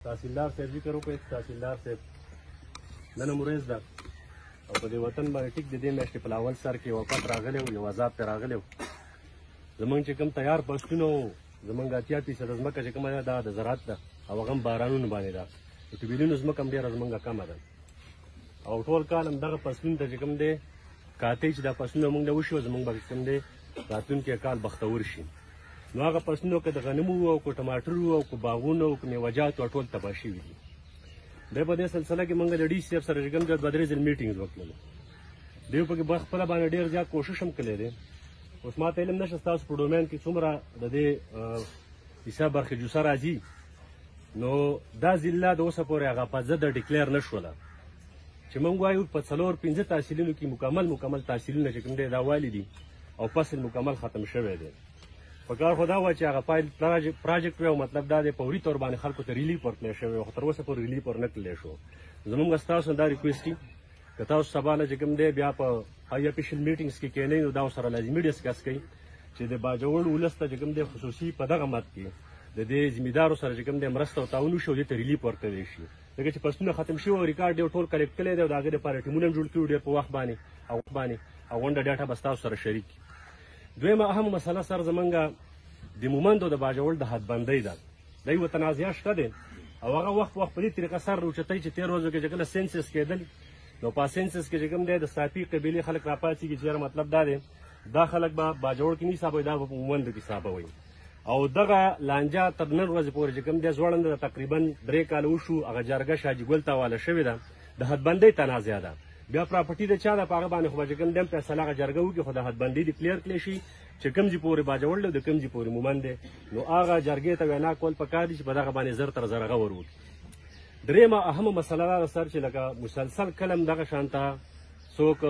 تحصیلدار صاحب ذکر وکړی چې تحصیلدار صاحب نن ورځ ده او په دې وطن باندې ټیک د دې میاشتې په اول سر کې یو وفات راغلی و، یو عذاب پرې راغلی و. زمونږ چې کوم تیار فصلونه وو، زمونږ 80% ځمکه چې کومه ده دا د زراعت ده او هغه هم بارانونو باندې ده. د طبیلونو ځمکه هم ډېره زمونږ کمه ده او ټول کال هم دغه فصلونو ته چې کوم دی کاتی چې دا فصلونه موږ له وشي زمونږ به کوم دی راتلونکی کال بختور شي. نو هغه فصلونو که د غنمو وو او که ټماټر وو او که باغونه او که میوهجات وو ټول تباه شوي دي. دی په دې سلسله کې موږ د ډي سي اف سره چې کوم دی 2-3 ځل میټینګ وکړلو. دوی پکې خپله باندې ډېر زیات کوشش هم کړی دی. اوس ما ته علم نشته ستاسو په ډومین کې څومره د دې حساب برخې جوسه راځي. نو دا ضلع د اوسه پورې هغه په ضد ډیکلیر نه شوله چې موږ وایو په 4-5 تحصیلونو کې مکمل تحصیلونه چې کوم دی دا والي دي او فصل مکمل ختم شوی دی. په کار خو دا وه چې هغه فایل پراجیکټ وی او مطلب دا دی فوري طور باندې خلکو ته ریلیف ورکړی شوی او خو تر اوسه پورې ریلیف ورنه کړلی شو. زموږ ستاسو دا ریکویسټ دي که تاسو سبا نه چې کوم دی بیا په های اپیشل میټینګس کې کینئ نو دا ورسره لازمي ډسکس کوئ چې د باجوړ ولس ته چې کوم دی خصوصي په دغه مد کې د دې ذمېدارو سره چې کوم دی مرسته او تعاون وشي او دې ته ریلیف ورکړی شي. ځکه چې فصلونه ختم شوي او ریکارډ یې ټول کلیکټ کړی دی او د هغې دپاره ټیمونه هم جوړ کړي ډېر په وخت باندې او غونډه ډاټا به ستاسو سره شریک کړي. دویمه اهمه مسله سر زمونږ د مومندو د باجوړ د حدبندۍ ده. دا یوه تنازعه شته دی او هغه وخت په دې طریقه سر راوچتوي چې 13 ورځو کې چې کله سینسس کېدل نو په سینسس کې چې کوم دی د صافي قبیلې خلک راپاڅېږي چې یاره مطلب دا دی دا خلک به باجوړ کې نه حسابوي دا به په مومندو کې حسابوي. او دغه لانجه تر نن ورځې پورې چې کوم دی ځوړنده تقریبا 3 کاله وشو. هغه جرګه شاجي ګل ته حواله شوې ده. د حدبندۍ تنازعه ده. بیا پراپرټي د چا ده په هغه باندې خو به چې کوم دی فیصله هغه جرګه وکړي خو د حدبندۍ ډیکلیر کړلی شي چې کوم ځای پورې باجوړ دی او د کوم ځای پورې مومند دی. نو هغه جرګې ته وینا کول پکار دي چې په دغه باندې زر تر زر غور وکړي. درېیمه اهمه مسله دا ده سر چې لکه مسلسل کلم دغه شانته څوک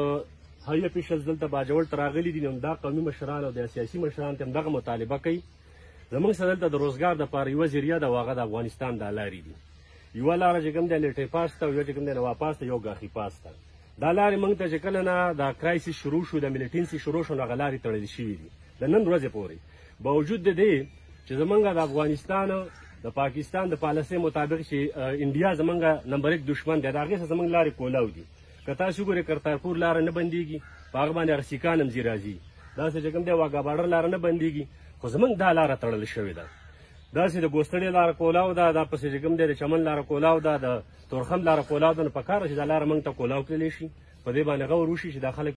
های اپیشلز دلته باجوړ ته راغلي دي نو دا قومي مشران او د سیاسي مشران ته هم دغه مطالبه کوي. زموږ سره دلته د روزګار دپاره یوه ذریعه ده او هغه د افغانستان دا لارې دي. یوه لاره چې کوم دی لیټۍ پاس ته او یوه چې کوم دی نوا پاس ته یو ګاخي پاس ته. دا لارې موږ ته چې کله نه دا کرایسس شروع شو د میلیټنسي شروع شو نو هغه لارې تړلې شوي دي د نن ورځې پورې. باوجود د دې چې زمونږ د افغانستان د پاکستان د پالیسۍ مطابق چې انډیا زمونږ نمبر 1 دشمن دی د هغې څخه زمونږ لارې کولاو دي. که تاسو وګورئ کرتارپور لاره نه بندېږي په هغه باندې هغه سیکان هم ځي راځي. داسې چې کوم دی واګا باډر لاره نه بندېږي خو زمونږ دا لاره تړل شوې ده. داسې د ګوستړې لاره کولاو ده دا پسې چې کوم دی د چمن لاره کولاو ده د تورخم لاره کولاو ده. نو پکار ده چې دا لاره موږ ته کولاو کړلی شي په دې باندې غور وشي چې دا خلک